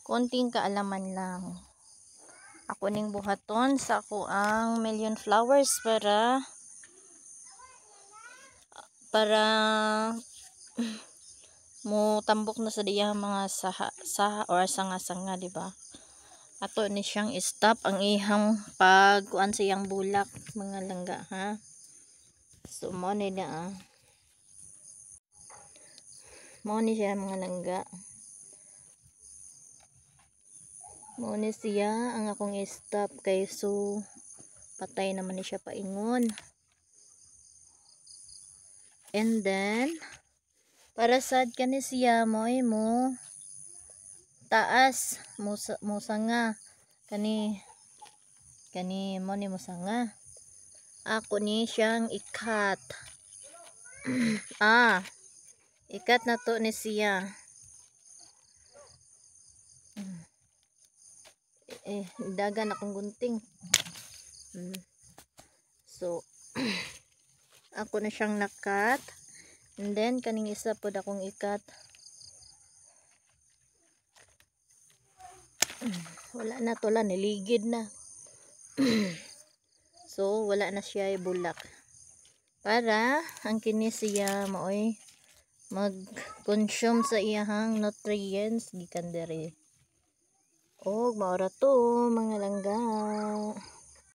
konting kaalaman lang. Ako ning buhaton sa ako ang million flowers para mo tambok na sa diya mga saha or sanga-sanga, di ba? Ato ni siyang stop ang ihang pagkuan sa iyang bulak, mga langga, ha? So mo ni na mo ni siya mga langga. Mo ni siya ang akong stop kay so patay naman ni siya paingon. And then para sad kani siya mo taas musanga kani mo ni musanga. Ako ni siyang ikat. Ikat na to ni siya. Dagan akong gunting. So ako na siyang nakat. And then kaning isa pod akong ikat. Wala na to, niligid na. So wala na siya bulak. Para ang kini siya maoy mag-consume sa iyahang nutrients gikan diri. Og maura to mga langga.